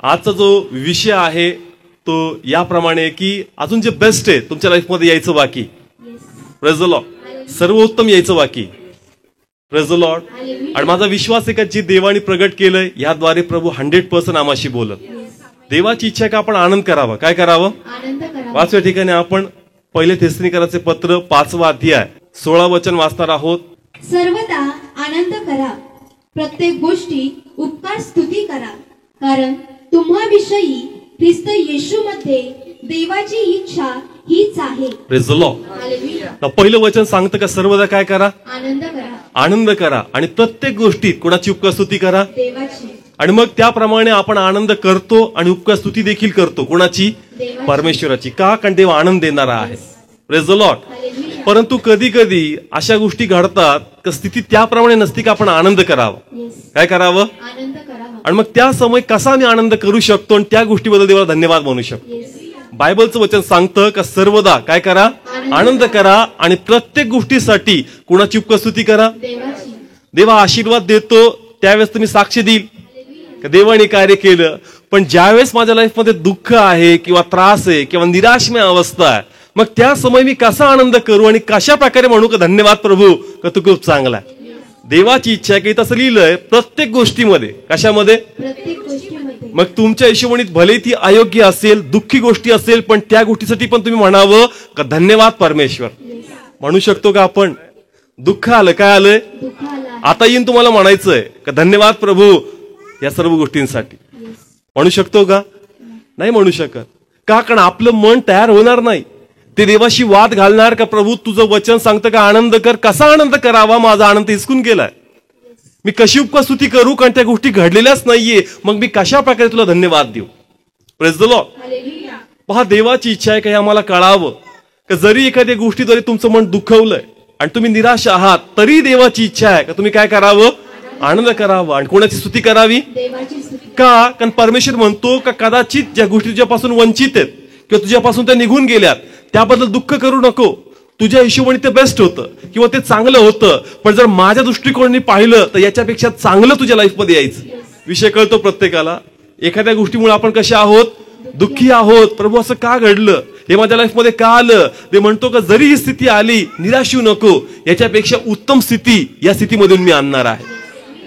आजचा जो विषय आहे तो याप्रमाणे की अजून जे बेस्ट आहे तुमच्या लाईफमध्ये यायचं बाकी. Praise the Lord. सर्वोत्तम यायचं बाकी. Praise the Lord. आणि माझा विश्वास आहे का जे देवाने प्रगट केलंय याद्वारे प्रभू 100% आम्हाशी बोलत. देवाची इच्छा का आपण आनंद करावा. काय करावं. 5व्या ठिकाणी आपण पहिले थेसलोनिकराचे पत्र 5वा अध्याय 16 वचन वाचणार आहोत. सर्वदा आनंद करा, प्रत्येक गोष्टी उपकार स्तुती करा, कारण तुम्हाविषयी ख्रिस्त येशूमध्ये देवाची इच्छा हीच आहे. Praise the Lord. पहिलं वचन सांगतं का सर्वदा काय करा. आनंद करा. आनंद करा आणि प्रत्येक गोष्टीत कोणाची उपकार स्तुती करा. देवाची. आणि मग त्याप्रमाणे आपण आनंद करतो आणि उपकार स्तुती देखील करतो. कोणाची. परमेश्वराची. का. कारण देव आनंद देणारा आहे. Praise the Lord. परंतु कधी कधी अशा गोष्टी घडतात की स्थिती त्याप्रमाणे नसती का आपण आनंद करावा. काय करावं. आनंद करावा. आणि मग त्या समय कसा आम्ही आनंद करू शकतो आणि त्या गोष्टीबद्दल देवाला धन्यवाद म्हणू शकतो. बायबलचं वचन सांगतं का सर्वदा काय करा. आनंद करा आणि प्रत्येक गोष्टीसाठी कोणाची उपकार स्तुती करा. देवा आशीर्वाद देतो त्यावेळेस तुम्ही साक्ष देईल का देवाने कार्य केलं. पण ज्यावेळेस माझ्या लाईफमध्ये दुःख आहे किंवा त्रास आहे किंवा निराशमय अवस्था आहे मग त्या समय मी कसा आनंद करू आणि कशा प्रकारे म्हणू का धन्यवाद प्रभू का तू खूप चांगला आहे. देवाची इच्छा आहे की तसं लिहिलंय प्रत्येक गोष्टीमध्ये. कशामध्ये. प्रत्येक गोष्टीमध्ये. मग तुमच्या हिशोबाने भले ती अयोग्य असेल दुःखी गोष्टी असेल पण त्या गोष्टीसाठी पण तुम्ही म्हणावं का धन्यवाद परमेश्वर. म्हणू शकतो का आपण. दुःख आलं काय आलंय आता येईन तुम्हाला म्हणायचंय का धन्यवाद प्रभू या सर्व गोष्टींसाठी. म्हणू शकतो का. नाही म्हणू शकत. का. कारण आपलं मन तयार होणार नाही. ते देवाशी वाद घालणार का प्रभू तुझं वचन सांगतं का आनंद कर. कसा आनंद करावा. माझा आनंद हिसकून गेलाय. मी कशी उपकार स्तुती करू कारण त्या गोष्टी घडलेल्याच नाहीये. मग मी कशा प्रकारे तुला धन्यवाद देऊ. Praise the Lord. पहा देवाची इच्छा आहे का आम्हाला कळावं का जरी एखाद्या गोष्टीद्वारे तुमचं मन दुखवलंय आणि तुम्ही निराश आहात तरी देवाची इच्छा आहे का तुम्ही काय करावं. आनंद करावा. आणि कोणाची स्तुती करावी. का. कारण परमेश्वर म्हणतो का कदाचित ज्या गोष्टी तुझ्यापासून वंचित आहेत किंवा तुझ्यापासून त्या निघून गेल्यात त्याबद्दल दुःख करू नको. तुझ्या हिशोबाने ते बेस्ट होतं किंवा ते चांगलं होतं पण जर माझ्या दृष्टिकोनाने पाहिलं तर याच्यापेक्षा चांगलं तुझ्या लाईफमध्ये यायचं. विषय कळतो प्रत्येकाला. एखाद्या गोष्टीमुळे आपण कशा आहोत. दुःखी आहोत. प्रभू असं का घडलं. हे माझ्या लाईफमध्ये का आलं. ते म्हणतो का जरी ही स्थिती आली निराश होऊ नको. याच्यापेक्षा उत्तम स्थिती या स्थितीमधून मी आणणार आहे.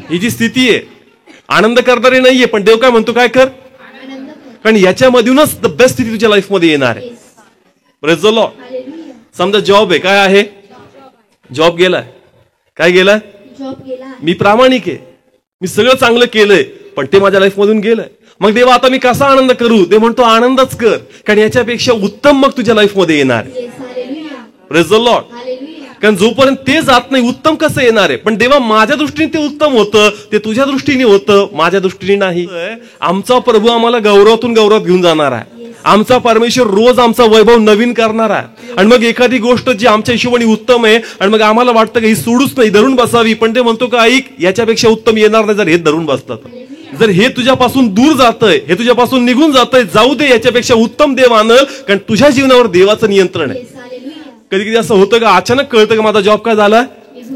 ही जी स्थिती आहे आनंद करणारी नाहीये पण देव काय म्हणतो काय कर. कारण याच्यामधूनच द बेस्ट स्थिती तुझ्या लाईफमध्ये येणार आहे. Praise the Lord. समजा जॉब आहे काय आहे. जॉब गेलाय. काय गेलाय. मी प्रामाणिक आहे. मी सगळं चांगलं केलंय पण ते माझ्या लाईफ मधून गेलंय. मग देवा आता मी कसा आनंद करू. ते म्हणतो आनंदच कर कारण याच्यापेक्षा उत्तम मग तुझ्या लाईफ मध्ये येणार आहे. Praise the Lord. कारण जोपर्यंत ते जात नाही उत्तम कसं येणार आहे. पण देवा माझ्या दृष्टीने ते उत्तम होतं ते तुझ्या दृष्टीने होतं माझ्या दृष्टीने नाही. आमचा प्रभू आम्हाला गौरवातून गौरवात घेऊन जाणार आहे. आमचा परमेश्वर रोज आमचा वैभव नवीन करणार आहे. आणि मग एखादी गोष्ट जी आमच्या हिशोबाने उत्तम आहे आणि मग आम्हाला वाटतं की ही सोडूच नाही धरून बसावी पण ते म्हणतो का ऐक याच्यापेक्षा उत्तम येणार नाही जर हे धरून बसतात. जर हे तुझ्यापासून दूर जातंय हे तुझ्यापासून निघून जातंय जाऊ दे याच्यापेक्षा उत्तम देव आणल कारण तुझ्या जीवनावर देवाचं नियंत्रण आहे. कधी कधी असं होतं का अचानक कळतं का माझा जॉब काय झालाय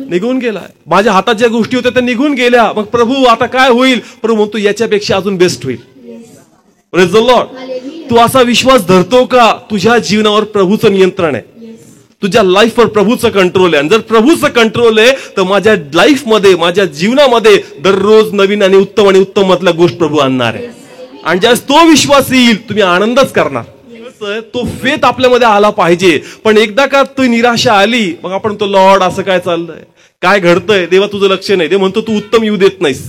निघून गेलाय. माझ्या हातात ज्या गोष्टी होत्या त्या निघून गेल्या. मग प्रभू आता काय होईल. प्रभू म्हणतो याच्यापेक्षा अजून बेस्ट होईल. Praise the Lord. तू असा विश्वास धरतो का तुझ्या जीवनावर प्रभूचं नियंत्रण आहे. तुझ्या लाईफवर प्रभूचं कंट्रोल आहे. आणि जर प्रभूचं कंट्रोल आहे तर माझ्या लाईफमध्ये माझ्या जीवनामध्ये दररोज नवीन आणि उत्तम मधल्या गोष्ट प्रभू आणणार आहे. आणि ज्यावेळेस तो विश्वास येईल तुम्ही आनंदच करणार. तो फेथ आपल्यामध्ये आला पाहिजे. पण एकदा का ती निराशा आली मग आपण तो लॉर्ड असं काय चाललंय काय घडतंय देवा तुझं लक्ष नाही. ते म्हणतो तू उत्तम येऊ देत नाहीस.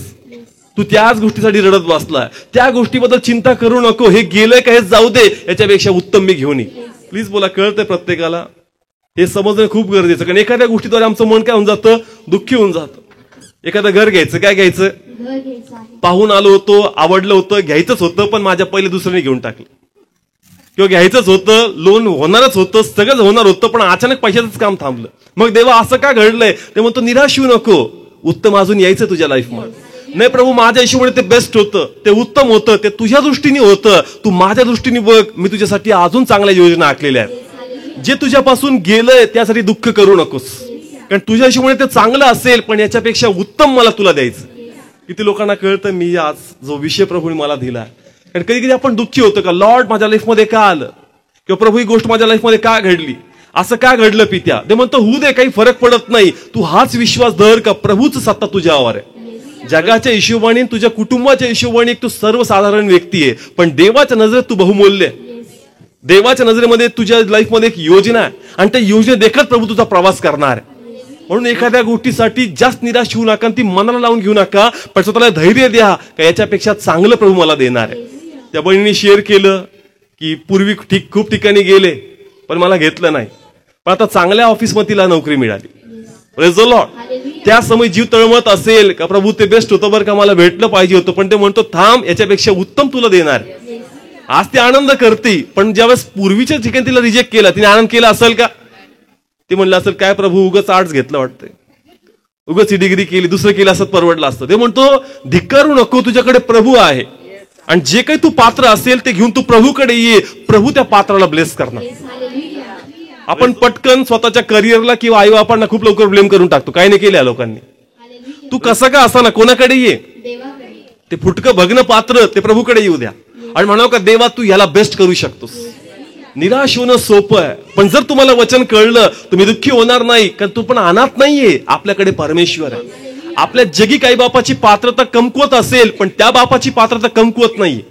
तू त्याच गोष्टीसाठी रडत बसलाय. त्या गोष्टीबद्दल चिंता करू नको. हे गेलंय का हे जाऊ दे याच्यापेक्षा उत्तम मी घेऊन येईल. प्लीज बोला. कळतंय प्रत्येकाला. हे समजणं खूप गरजेचं. कारण एखाद्या गोष्टीद्वारे आमचं मन काय होऊन जातं दुःखी होऊन जातं. एखादं घर घ्यायचं काय घ्यायचं पाहून आलो होतो आवडलं होतं घ्यायचंच होतं पण माझ्या पहिले दुसऱ्याने घेऊन टाकलं किंवा घ्यायचंच होतं लोन होणारच होतं सगळंच होणार होतं पण अचानक पैशाचंच काम थांबलं. मग देवा असं का घडलंय. ते म्हणतो निराश होऊ नको. उत्तम अजून यायचं तुझ्या लाईफमध्ये. नाही प्रभू माझ्या हिशोबाने ते बेस्ट होतं ते उत्तम होतं ते तुझ्या दृष्टीने होतं. तू माझ्या दृष्टीने बघ मी तुझ्यासाठी अजून चांगल्या योजना आखलेल्या आहेत. जे तुझ्यापासून गेलंय त्यासाठी दुःख करू नकोस कारण तुझ्या हिशोबाने ते चांगलं असेल पण याच्यापेक्षा उत्तम मला तुला द्यायचं. किती लोकांना कळतं मी आज जो विषय प्रभूने मला दिला कारण कधी कधी आपण दुःखी होतो का, लॉर्ड माझ्या लाईफमध्ये का आलं, किंवा प्रभू ही गोष्ट माझ्या लाईफमध्ये का घडली, असं का घडलं पित्या. ते म्हणतो होऊ दे, काही फरक पडत नाही. तू हाच विश्वास धर का प्रभूच सत्ता तुझ्यावर आहे. जगाच्या हिशोबाने, तुझ्या कुटुंबाच्या हिशोबाने तू सर्वसाधारण व्यक्ती आहे, पण देवाच्या नजरेत तू बहुमूल्य आहे. देवाच्या नजरेमध्ये तुझ्या लाईफमध्ये एक योजना आहे, आणि त्या योजने देखत प्रभू तुझा प्रवास करणार आहे. म्हणून एखाद्या गोष्टीसाठी जास्त निराश होऊ नका, ती मनाला लावून घेऊ नका, पण स्वतःला धैर्य द्या का याच्यापेक्षा चांगलं प्रभू मला देणार आहे. त्या बहिणीने शेअर केलं की पूर्वी खूप ठिकाणी गेले पण मला घेतलं नाही, पण आता चांगल्या ऑफिसमध्ये तिला नोकरी मिळाली. Praise the Lord. त्या समय जीव तळमत असेल का प्रभू ते बेस्ट होतं बरं का, मला भेटलं पाहिजे होतं, पण ते म्हणतो थांब, याच्यापेक्षा उत्तम तुला देणार. आज ती आनंद करते, पण ज्यावेळेस पूर्वीच्या ठिकाणी तिला रिजेक्ट केला, तिने आनंद केला असेल का. ती म्हणलं असेल काय प्रभू उगाच आर्ट्स घेतलं वाटतंय, उगाच ही डिग्री केली, दुसरं केलं असत परवडलं असतं. ते म्हणतो धिक्कारू नको, तुझ्याकडे प्रभू आहे, आणि जे काही तू पात्र असेल ते घेऊन तू प्रभूकडे ये, प्रभू त्या पात्राला ब्लेस करणार. आपण पटकन स्वतःच्या करिअरला किंवा आई बापांना खूप लवकर ब्लेम करून टाकतो, काही नाही केल्या लोकांनी. तू कसं का असा ना, कोणाकडे ये, ते फुटकं भग्न पात्र ते प्रभूकडे येऊ द्या, आणि म्हणावं का देवा तू याला बेस्ट करू शकतोस. निराश होणं सोपं आहे, पण जर तुम्हाला वचन कळलं तुम्ही दुःखी होणार नाही, कारण तू पण अनाथ नाहीये, आपल्याकडे परमेश्वर आहे. आपल्या जगी काही बापाची पात्रता कमकुवत असेल, पण त्या बापाची पात्रता कमकुवत नाहीये.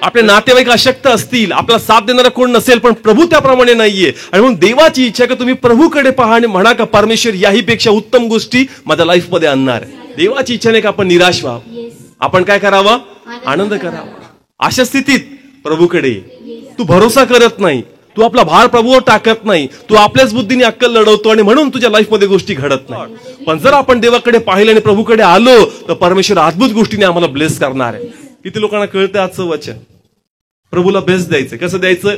आपले नातेवाईक अशक्त असतील, आपला साथ देणारा कोण नसेल, पण प्रभू त्याप्रमाणे नाहीये. आणि म्हणून देवाची इच्छा का तुम्ही प्रभूकडे पहा आणि म्हणा का परमेश्वर याही पेक्षा उत्तम गोष्टी माझ्या लाईफमध्ये आणणार आहे. देवाची इच्छा नाही का आपण निराश व्हावं, आपण काय करावं, आनंद करावा. अशा स्थितीत प्रभूकडे ये. तू भरोसा करत नाही, तू आपला भार प्रभूवर टाकत नाही, तू आपल्याच बुद्धीने अक्कल लढवतो, आणि म्हणून तुझ्या लाईफमध्ये गोष्टी घडत नाही. पण जर आपण देवाकडे पाहिलं आणि प्रभूकडे आलो तर परमेश्वर अद्भुत गोष्टीने आम्हाला ब्लेस करणार आहे. किती लोकांना कळतं आजचं वचन, प्रभूला बेस्ट द्यायचं. कसं द्यायचं,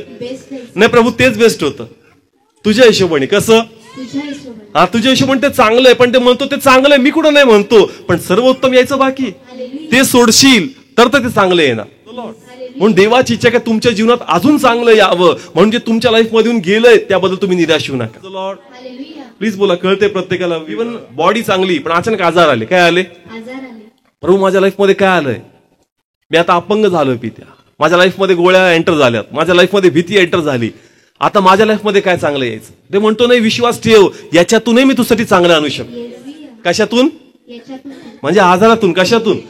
नाही प्रभू तेच बेस्ट होतं तुझ्या हिशोबाने. कसं, हा तुझ्या हिशोबाने ते चांगलं आहे, पण ते म्हणतो ते चांगलं आहे, मी कुठं नाही म्हणतो, पण सर्वोत्तम यायचं बाकी, ते सोडशील तर ते चांगलं येणार. म्हणून देवाची इच्छा का तुमच्या जीवनात अजून चांगलं यावं, म्हणून जे तुमच्या लाईफ मधून गेलंय त्याबद्दल तुम्ही निराश होऊ नका. लॉर्ड प्लीज बोला. कळते प्रत्येकाला, इव्हन बॉडी चांगली पण अचानक आजार आले. काय आले, प्रभू माझ्या लाईफ मध्ये काय आलंय, मी आता अपंग झालोय पित्या, माझ्या लाईफमध्ये गोळ्या एंटर झाल्यात, माझ्या लाईफमध्ये भीती एंटर झाली, आता माझ्या लाईफमध्ये काय चांगलं यायचं. ते म्हणतो नाही, विश्वास ठेव, याच्यातूनही मी तुझ्यासाठी चांगलं आणू शकतो. कशातून, म्हणजे आजारातून. कशातून,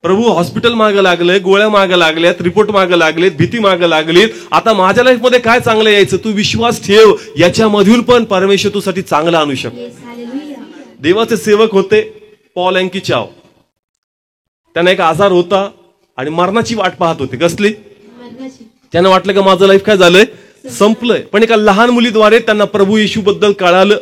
प्रभू हॉस्पिटल मागं लागलंय, गोळ्या मागं लागल्यात, रिपोर्ट मागं लागलेत, भीती मागं लागलीत, आता माझ्या लाईफमध्ये काय चांगलं यायचं. तू विश्वास ठेव, याच्यामधून पण परमेश्वर तुझ्यासाठी चांगलं आणू शकतो. देवाचे सेवक होते पॉल अँकी चाव, त्यांना एक आजार होता आणि मरणाची वाट पाहत होते. कसली, त्यांना वाटलं का माझं लाईफ काय झालंय, संपलंय. पण एका लहान मुलीद्वारे त्यांना प्रभू येशू बद्दल कळालं.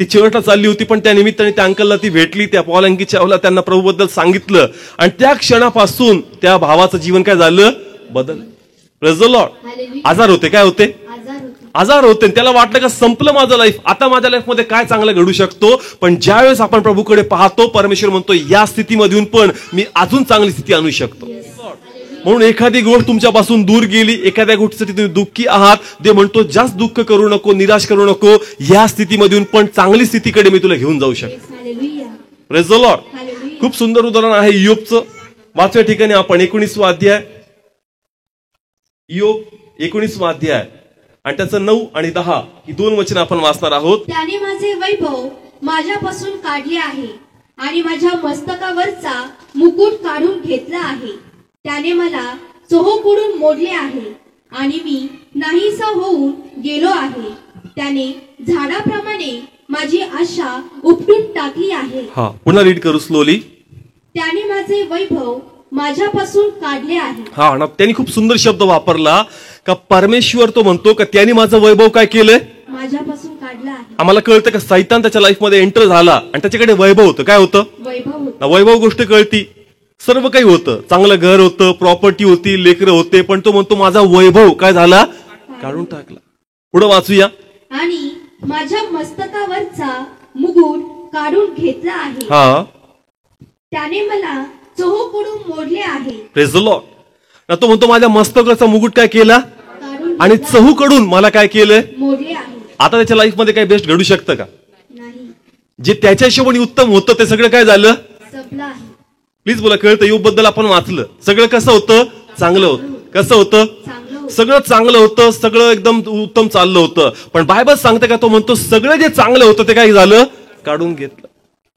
ती चर्चला चालली होती, पण त्या निमित्ताने त्या अंकलला ती भेटली, त्या पॉल अँकी चावला त्यांना प्रभू बद्दल सांगितलं, आणि त्या क्षणापासून त्या भावाचं जीवन काय झालं, बदल. Praise the Lord. आजार होते, काय होते, आजार होते. त्याला वाटलं का संपलं माझं लाईफ, आता माझ्या लाईफमध्ये काय चांगलं घडू शकतो. पण ज्यावेळेस आपण प्रभूकडे पाहतो, परमेश्वर म्हणतो या स्थितीमधून पण मी अजून चांगली स्थिती आणू शकतो. म्हणून एखादी गोष्ट तुमच्यापासून दूर गेली, एखाद्या गोष्टीसाठी तुम्ही दुःखी आहात, ते म्हणतो जास्त दुःख करू नको, निराश करू नको, या स्थितीमधून पण चांगली स्थितीकडे मी तुला घेऊन जाऊ शकतो. Praise the Lord. खूप सुंदर उदाहरण आहे इयोबचं. 5व्या ठिकाणी आपण 19वा अध्याय, इयोब 19वा अध्याय आणि त्याचं 9 आणि 10 ही 2 वचन आपण वाचणार आहोत. त्याने माझे वैभव माझ्यापासून काढले आहे आणि माझ्या मस्तकावरचा मुकुट काढून घेतला आहे. त्याने मला चोहोकडून मोडले आहे आणि मी नाहीसा होऊन गेलो आहे. त्याने झाडाप्रमाणे माझी आशा उपटून टाकली आहे. हा, पुन्हा रीड करू स्लोली. त्याने माझे वैभव माझ्यापासून काढले आहे. हा ना, त्यांनी खूप सुंदर शब्द वापरला का परमेश्वर तो म्हणतो का त्याने माझं वैभव काय केलंय, माझ्यापासून काढलं आहे. आम्हाला कळतं का सैतान त्याच्या लाईफ मध्ये एंटर झाला आणि त्याच्याकडे वैभव होतं. काय होतं, वैभव गोष्ट कळती, सर्व काही होतं, चांगलं घर होतं, प्रॉपर्टी होती, लेकरं होते, पण तो म्हणतो माझा वैभव काय झाला, काढून टाकला. पुढे वाचूया. आणि माझ्या मस्तकावरचा मुकुट काढून घेतला आहे. हा, त्याने मला चोहोकडून मोडले आहे. Praise the Lord. तो म्हणतो माझ्या मस्तकाचा मुकुट काय केला आणि चहूकडून मला काय केलंय, मोडले आहे. आता त्याच्या लाईफ मध्ये काय बेस्ट घडू शकतं का, नाही. जे त्याच्या हिशोबाने उत्तम होतं ते सगळं काय झालं, संपलं आहे. प्लीज बोला. कळतं, योग बद्दल आपण वाचलं, सगळं कसं होतं, चांगलं होतं. कसं होतं? चांगलं होतं. सगळं चांगलं होतं, सगळं एकदम उत्तम चाललं होतं. पण बायबल सांगते का, तो म्हणतो सगळं जे चांगलं होतं ते काय झालं? काढून घेतलं.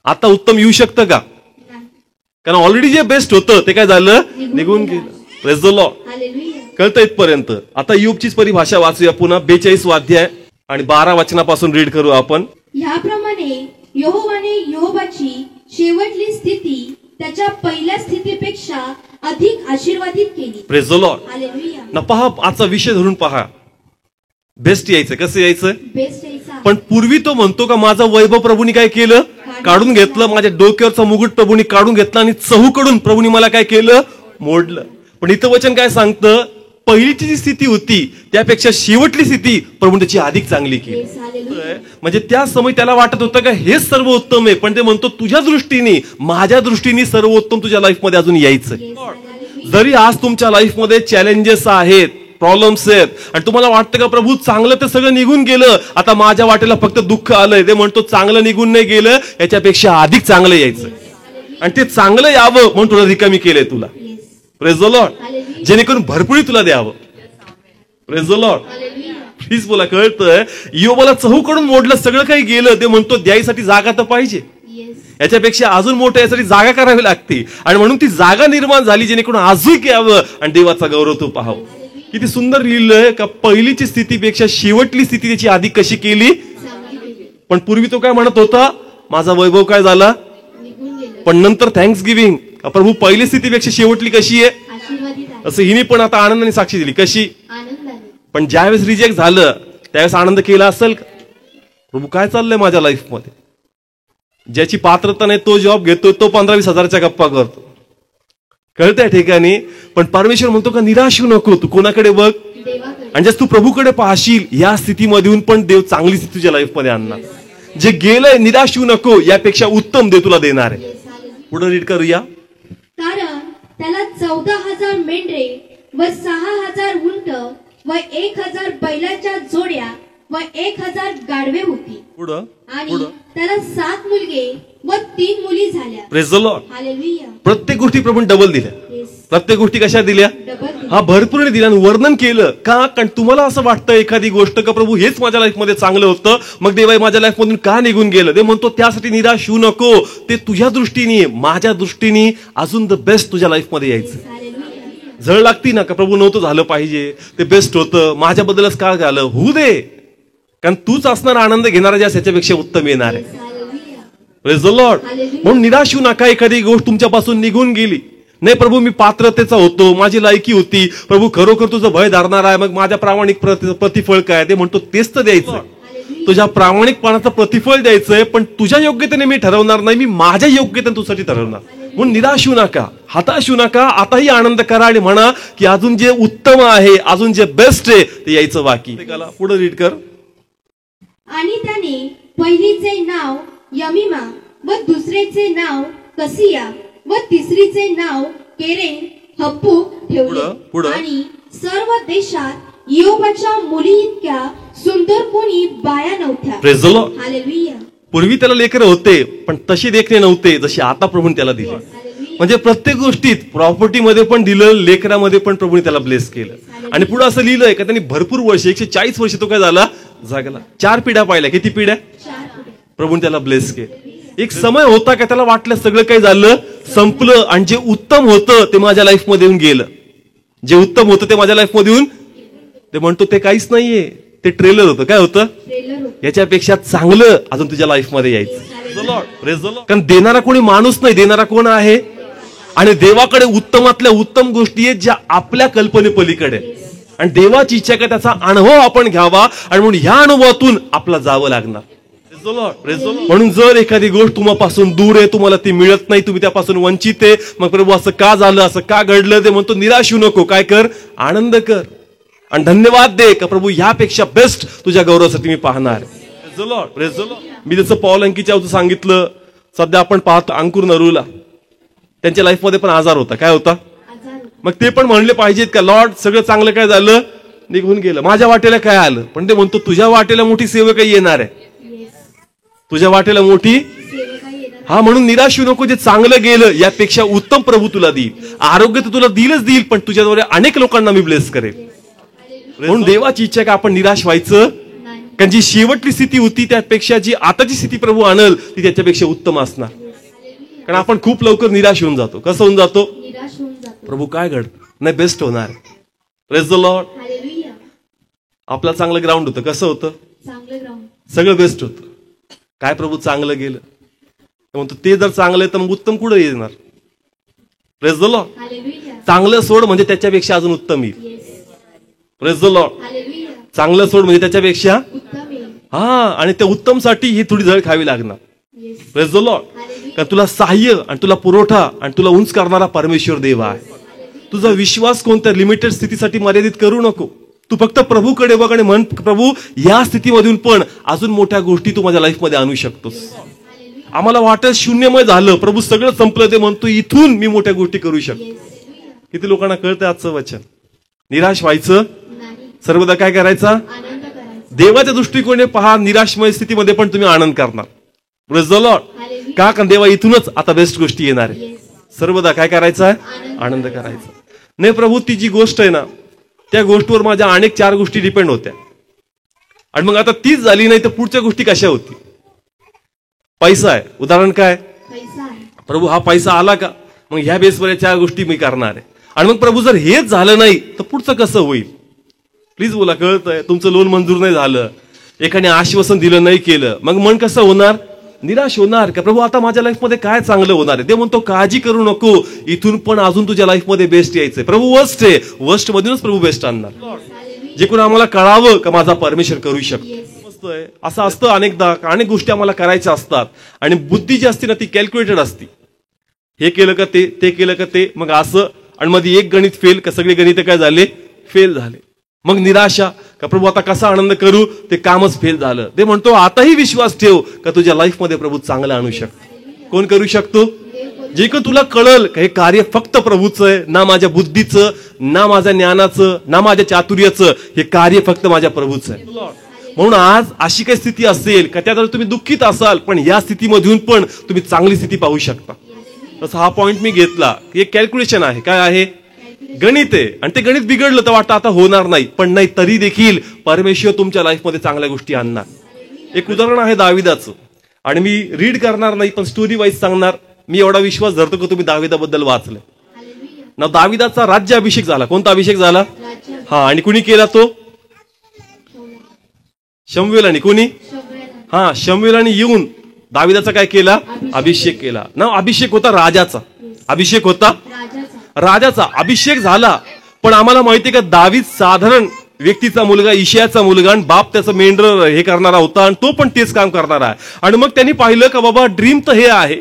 आता उत्तम येऊ शकतं का? नाही. कारण ऑलरेडी जे बेस्ट होतं ते काय झालं? निघून गेलं. Praise the Lord. हालेलुया. कळतं इथपर्यंत. आता ईयोबचीच परिभाषा वाचूया पुन्हा. 42 अध्याय आणि 12 वचनापासून रीड करू आपण. ह्याप्रमाणे यहोवाने योबाची शेवटली स्थिती त्याच्या पहिल्या स्थितीपेक्षा अधिक आशीर्वादित केली. Praise the Lord. हालेलुया. ना पहा, आजचा विषय धरून पहा. बेस्ट यायचं. कसं यायचं? बेस्ट यायचा. पण पूर्वी तो म्हणतो का माझं वैभव प्रभूंनी काय केलं? काढून घेतलं. माझ्या डोक्यावरचा मुकुट प्रभूंनी काढून घेतला आणि चहूकडून प्रभूंनी मला काय केलं? मोडलं. पण इथं वचन काय सांगतं? पहिलीची जी स्थिती होती त्यापेक्षा शेवटली स्थिती प्रभूने त्याची अधिक चांगली केली. Yes, hallelujah. म्हणजे त्या समय त्याला वाटत होतं का हेच सर्वोत्तम आहे, पण ते म्हणतो तुझ्या दृष्टीने, माझ्या दृष्टीने सर्वोत्तम तुझ्या लाईफमध्ये अजून यायचं. Yes, hallelujah. जरी आज तुमच्या लाईफमध्ये चॅलेंजेस आहेत, प्रॉब्लेम्स आहेत आणि तुम्हाला वाटतं का प्रभू चांगलं तर सगळं निघून गेलं, आता माझ्या वाटेला फक्त दुःख आलंय, ते म्हणतो चांगलं निघून नाही गेलं, याच्यापेक्षा अधिक चांगलं यायचं. आणि ते चांगलं यावं म्हणून तुला रिकामी केलंय तुला. Yes, praise the Lord. hallelujah. जेणेकरून भरपुरी तुला द्यावं. Praise the Lord. Hallelujah. Please बोला. कळतंय? योबाला चहूकडून मोडलं, सगळं काही गेलं, ते म्हणतो द्यायसाठी जागा तर पाहिजे. Yes, याच्यापेक्षा अजून मोठं यासाठी जागा करावी लागते आणि म्हणून ती जागा निर्माण झाली जेणेकरून अजून यावं आणि देवाचा गौरव तो पाहावं. किती सुंदर लिहिलंय का पहिलीची स्थितीपेक्षा शेवटली स्थिती त्याची अधिक कशी केली. चांगली केली. पण पूर्वी तो काय म्हणत होता? माझा वैभव काय झाला? निघून गेलं. पण नंतर थँक्स गिव्हिंग, प्रभू पहिली स्थितीपेक्षा शेवटली कशी आहे? आशीर्वादित आहे. असं हिने पण आता आनंदाने साक्षी दिली. कशी? आनंदाने. पण ज्यावेळेस रिजेक्ट झालं त्यावेळेस आनंद केला असेल का? प्रभू काय चाललंय माझ्या लाईफमध्ये? ज्याची पात्रता नाही तो जॉब घेतो, तो 15-20 हजाराच्या गप्पा करतो. कळतंय ठिकाणी? पण परमेश्वर म्हणतो का निराश होऊ नको, तू कोणाकडे बघ? देवाकडे. आणि जस तू प्रभूकडे पाहशील या स्थितीमधून पण देव चांगली स्थिती तुझ्या लाईफमध्ये आणणार. जे गेलंय निराश होऊ नको, यापेक्षा उत्तम देव तुला देणार आहे. Yes, hallelujah. पुढे रीड करूया. कारण त्याला 14,000 मेंढरे व 6,000 उंट व 1,000 बैलाच्या जोड्या व 1,000 गाढवे होती. पुढं आणि पुढं. त्याला 7 मुलगे व 3 मुली झाल्या. Praise the Lord. हालेलुया. प्रत्येक गोष्टी प्रभूने डबल दिल्या. येस, प्रत्येक गोष्टी कशा दिल्या? डबल. हा भरपूर दिला आणि वर्णन केलं का? कारण तुम्हाला असं वाटतं एखादी गोष्ट का प्रभू हेच माझ्या लाईफमध्ये चांगलं होतं, मग देवाई माझ्या लाईफमधून का निघून गेलं? ते म्हणतो त्यासाठी निराश होऊ नको, ते तुझ्या दृष्टीने, माझ्या दृष्टीने अजून द बेस्ट तुझ्या लाईफमध्ये यायचं. हालेलुया. झळ लागती ना का प्रभू नव्हतं झालं पाहिजे, ते बेस्ट होतं, माझ्याबद्दलच का झालं? होऊ दे, कारण तूच असणार आनंद घेणारा ज्या ह्याच्यापेक्षा उत्तम येणार आहे. Hallelujah. Praise the Lord. Hallelujah. म्हणून निराश होऊ नका एखादी गोष्ट तुमच्यापासून निघून गेली. नाही प्रभू मी पात्रतेचा होतो, माझी लायकी होती, प्रभू खरोखर तुझं भय धरणार आहे, मग माझ्या प्रामाणिक प्रतिफळ काय? ते म्हणतो तेच तर द्यायचं. हालेलुया. तुझ्या प्रामाणिकपणाचं प्रतिफळ द्यायचंय, पण तुझ्या योग्यतेने मी ठरवणार नाही, मी माझ्या योग्यतेने तुझ्यासाठी ठरवणार. म्हणून निराश होऊ नका, हताश होऊ नका. आताही आनंद करा आणि म्हणा की अजून जे उत्तम आहे, अजून जे बेस्ट आहे ते यायचं बाकी. पुढे रीड कर. आणि त्याने पहिलीचे नाव यमिमा व दुसरेचे नाव कसिया व तिसरीचे नाव केरेन हप्पूक ठेवले. पुढं. आणि सर्व देशात योबाच्या मुली इतक्या सुंदर कोणी बाया नव्हत्या. Praise the Lord. हालेलुया. पूर्वी त्याला लेकरं होते पण तसे देखणे नव्हते जसे आता प्रभूने त्याला दिले. हालेलुया. म्हणजे प्रत्येक गोष्टीत, प्रॉपर्टीमध्ये पण दिलं, लेकरामध्ये पण प्रभूने त्याला ब्लेस केलं. आणि पुढे असं लिहिलंय का त्यांनी भरपूर वर्ष, 140 वर्ष तो काय झाला? जागला. 4 पिढ्या पाहिल्या. किती पिढ्या? 4 पुढे. प्रभूने त्याला ब्लेस केलं. एक समय होता का त्याला वाटलं सगळं काही झालं, संपलं, आणि जे उत्तम होतं ते माझ्या लाईफमध्ये येऊन गेलं. जे उत्तम होतं ते माझ्या लाईफमध्ये येऊन, ते म्हणतो ते काहीच नाहीये, ते ट्रेलर होतं. काय होतं? ट्रेलर होतं. याच्यापेक्षा चांगलं अजून तुझ्या लाईफमध्ये यायचं. कारण देणारा कोणी माणूस नाही, देणारा कोण आहे? आणि देवाकडे उत्तमातल्या उत्तम गोष्टी आहेत ज्या आपल्या कल्पनेपलीकडे, आणि देवाची इच्छा का त्याचा अनुभव आपण घ्यावा, आणि म्हणून ह्या अनुभवातून आपला जावं लागणार. म्हणून जर एखादी गोष्ट तुम्हापासून दूर आहे, तुम्हाला ती मिळत नाही, तुम्ही त्यापासून वंचित आहे, मग प्रभू असं का झालं, असं का घडलं? ते म्हणतो निराश होऊ नको. काय कर? आनंद कर आणि धन्यवाद दे का प्रभू ह्यापेक्षा बेस्ट तुझ्या गौरवासाठी मी पाहणार. मी जसं पॉल अंकीच्या सांगितलं, सध्या आपण पाहतो अंकुर नरूला, त्यांच्या लाईफमध्ये पण आजार होता. काय होता? आजार. मग ते पण म्हणले पाहिजेत का लॉर्ड सगळं चांगलं काय झालं, निघून गेलं, माझ्या वाटेला काय आलं? पण ते म्हणतो तुझ्या वाटेला मोठी सेवकही येणार आहे. येस. तुझ्या वाटेला मोठी सेवकाई येणार. नको. हा, म्हणून निराश होऊ नको. जे चांगलं गेलं यापेक्षा उत्तम प्रभू तुला देईल. आरोग्य तर तुला देईलच देईल, पण तुझ्याद्वारे अनेक लोकांना मी ब्लेस करेल. म्हणून देवाची इच्छा का आपण निराश व्हायचं, नाही. कारण जी शेवटची स्थिती होती त्यापेक्षा जी आताची स्थिती प्रभू आणल ती त्याच्यापेक्षा उत्तम असणार. कारण आपण खूप लवकर निराश होऊन जातो. कसं होऊन जातो? निराश होऊन जातो. प्रभू काय घड नाही, बेस्ट होणार. Praise the Lord. हालेलुया. आपलं चांगलं ग्राउंड होतं. कसं होतं? चांगलं ग्राउंड. सगळं बेस्ट होतं. काय प्रभू चांगलं गेलं म्हणतो, ते जर चांगलं आहे तर मग उत्तम कुठं येणार? Praise the Lord. हालेलुया. चांगलं सोड म्हणजे त्याच्यापेक्षा अजून उत्तम येईल. Yes. Praise the Lord. Hallelujah. चांगलं सोड म्हणजे त्याच्यापेक्षा उत्तम येईल. हा, आणि त्या उत्तमसाठी ही थोडी झळ खावी लागणार. Yes. Praise the Lord. Hallelujah. कारण तुला सहाय्य आणि तुला पुरवठा आणि तुला उंच करणारा परमेश्वर देव आहे. तुझा विश्वास कोणत्या लिमिटेड स्थितीसाठी मर्यादित करू नको. तू फक्त प्रभूकडे बघ आणि म्हण, प्रभू या स्थितीमधून पण अजून मोठ्या गोष्टी तू माझ्या लाईफमध्ये आणू शकतोस. आम्हाला वाटत शून्यमय झालं, प्रभू सगळं संपलं, ते म्हणतो इथून मी मोठ्या गोष्टी करू शकतो. किती लोकांना कळतंय आजचं वचन? निराश व्हायचं, नाही. सर्वदा काय करायचा? आनंद करायचा. देवाच्या दृष्टिकोनाने पहा, निराशमय स्थितीमध्ये पण तुम्ही आनंद करणार. Praise the Lord. हालेलुया. का? कारण देवा इथूनच आता बेस्ट गोष्टी येणार आहे. येस. सर्वदा काय करायचं आहे? आनंद करायचा. नाही प्रभू, ती जी गोष्ट आहे ना, त्या गोष्टीवर माझ्या अनेक 4 गोष्टी डिपेंड होत्या, आणि मग आता तीच झाली नाही तर पुढच्या गोष्टी कशा होती? पैसा आहे. उदाहरण काय? पैसा आहे. प्रभू हा पैसा आला का, मग ह्या बेसवर या 4 गोष्टी मी करणार आहे. आणि मग प्रभू जर हेच झालं नाही तर पुढचं कसं होईल? प्लीज बोला. कळतंय? तुमचं लोन मंजूर नाही झालं, एकाने आश्वासन दिलं नाही केलं, मग मन कसं होणार? निराश होणार. का प्रभू आता माझ्या लाईफमध्ये काय चांगलं होणार आहे? ते म्हणतो काळजी करू नको, इथून पण अजून तुझ्या लाईफमध्ये बेस्ट यायचंय. प्रभू वर्स्ट आहे, वर्स्ट मधूनच प्रभू बेस्ट आणणार. हालेलुया. जे कोणी आम्हाला कळावं का माझा परमेश्वर करू शकतो. येस. समजतंय? असं असतं अनेकदा, अनेक गोष्टी आम्हाला करायच्या असतात आणि बुद्धी जी असते ना ती कॅल्क्युलेटेड असते. हे केलं का ते केलं का ते, मग असं, आणि मध्ये एक गणित फेल का सगळे गणित काय झाले? फेल झाले. मग निराशा का प्रभू आता कसा आनंद करू, ते कामच फेल झालं. ते म्हणतो आताही विश्वास ठेव का तुझ्या लाईफमध्ये प्रभू चांगलं आणू शकतो. कोण करू शकतो? जे काही तुला कळल का हे कार्य फक्त प्रभूचं आहे, ना माझ्या बुद्धीचं, ना माझ्या ज्ञानाचं, ना माझ्या चातुर्याचं, हे कार्य फक्त माझ्या प्रभूचं आहे. म्हणून आज अशी काही स्थिती असेल का त्यात तुम्ही दुःखित असाल, पण या स्थितीमधून पण तुम्ही चांगली स्थिती पाहू शकता. तसं हा पॉइंट मी घेतला. एक कॅल्क्युलेशन आहे. काय आहे? गणित आहे. आणि ते गणित बिघडलं तर वाटतं आता होणार नाही, पण नाही तरी देखील परमेश्वर तुमच्या लाईफमध्ये चांगल्या गोष्टी आणणार. एक उदाहरण आहे दाविदाचं, आणि मी रीड करणार नाही पण स्टोरी वाईज सांगणार. मी एवढा विश्वास धरतो की तुम्ही दाविदाबद्दल वाचलंय हालेलुया. ना. दाविदाचा राज्याभिषेक झाला. कोणता अभिषेक झाला? राज्य. हा, आणि कुणी केला तो? शमूएलाने. कुणी? शमूएला. हा, शमूएलाने येऊन दाविदाचा काय केला? अभिषेक केला ना. अभिषेक होता राजाचा. अभिषेक होता राजाचा. राजाचा. अभिषेक झाला, पण आम्हाला माहितीये का दावीद साधारण व्यक्तीचा मुलगा, इशायाचा मुलगा, आणि बाप त्याचं मेंढर हे करणारा होता, आणि तो पण तेच काम करणारा आहे. आणि मग त्यांनी पाहिलं का बाबा ड्रीम तर हे आहे,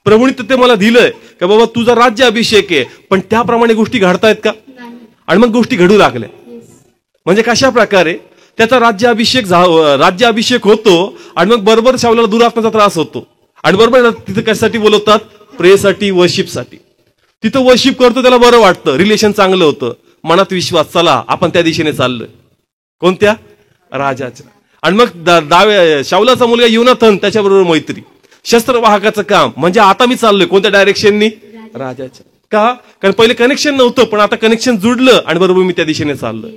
प्रभूने तर ते मला दिलंय का बाबा तुझा राज्य अभिषेक आहे, पण त्याप्रमाणे गोष्टी घडतायत का? नाही. आणि मग गोष्टी घडू लागल्या. येस. म्हणजे कशा प्रकारे त्याचा राज्याभिषेक होतो, आणि मग बरोबर शाऊलाला दुरात्म्याचा त्रास होतो, आणि बरोबर तिथं कशासाठी बोलवतात? प्रेसाठी, वर्शिपसाठी. तिथं वर्शिप करतो, त्याला बरं वाटतं, रिलेशन चांगलं होतं, मनात विश्वास, चला आपण त्या दिशेने चाललोय. कोणत्या? राजाच्या. आणि मग शाऊलाचा मुलगा योनाथन, त्याच्याबरोबर मैत्री, शस्त्रवाहकाचं काम, म्हणजे आता मी चाललोय कोणत्या डायरेक्शननी? राजाच्या. का? कारण पहिले कनेक्शन नव्हतं, पण आता कनेक्शन जुडलं आणि बरोबर मी त्या दिशेने चाललोय.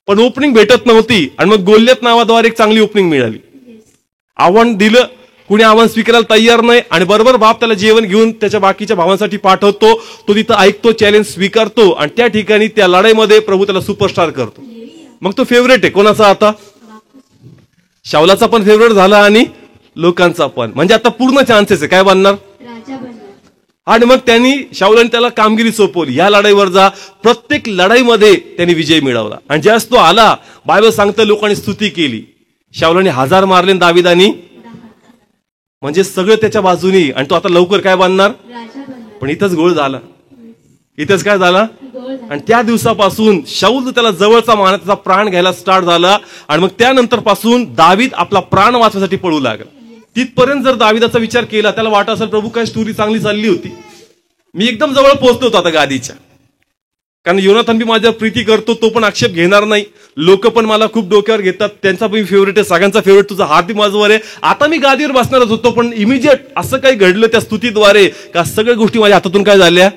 पण ओपनिंग भेटत नव्हती, आणि मग गोल्यत नावाद्वारे एक चांगली ओपनिंग मिळाली. आव्हान दिलं, कुणी आव्हान स्वीकारायला तयार नाही, आणि बरोबर बाप त्याला जेवण घेऊन त्याच्या बाकीच्या भावांसाठी पाठवतो. तो तिथं ऐकतो, चॅलेंज स्वीकारतो, आणि त्या ठिकाणी त्या लढाईमध्ये प्रभू त्याला सुपरस्टार करतो. मग तो फेवरेट आहे कोणाचा? आता शाऊलाचा पण फेवरेट झाला आणि लोकांचा पण. म्हणजे आता पूर्ण चान्सेस आहे काय बनणार? राजा बनला. आणि मग त्यांनी शाऊलाने त्याला कामगिरी सोपवली, या लढाईवर जा. प्रत्येक लढाईमध्ये त्यांनी विजय मिळवला, आणि ज्यावेळेस तो आला, बायबल सांगतं लोकांनी स्तुती केली. शाऊलाने 1000 मारले, दाविदानी म्हणजे सगळं त्याच्या बाजूनी, आणि तो आता लवकर काय बनणार? राजा बनला. पण इथंच गोळ झाला. इथंच काय झाला? गोळ झाला. आणि त्या दिवसापासून शाऊल त्याला जवळचा मानत त्याचा प्राण घ्यायला स्टार्ट झाला, आणि मग त्यानंतर पासून दावीद आपला प्राण वाचण्यासाठी पळू लागला. तिथपर्यंत जर दाविदाचा विचार केला, त्याला वाटत असेल प्रभू काय स्टोरी चांगली चालली होती, मी एकदम जवळ पोहोचलो होतो आता गादीच्या. कारण योनाथन बी माझ्यावर प्रीती करतो, तो पण आक्षेप घेणार नाही. लोक पण मला खूप डोक्यावर घेतात, त्यांचा पण फेवरेट आहे, सगळ्यांचा फेवरेट, तुझा हात बी माझ्यावर आहे. आता मी गादीवर बसणारच होतो, पण इमिजिएट असं काही घडलं त्या स्तुतीद्वारे का सगळ्या गोष्टी माझ्या हातातून काय झाल्या,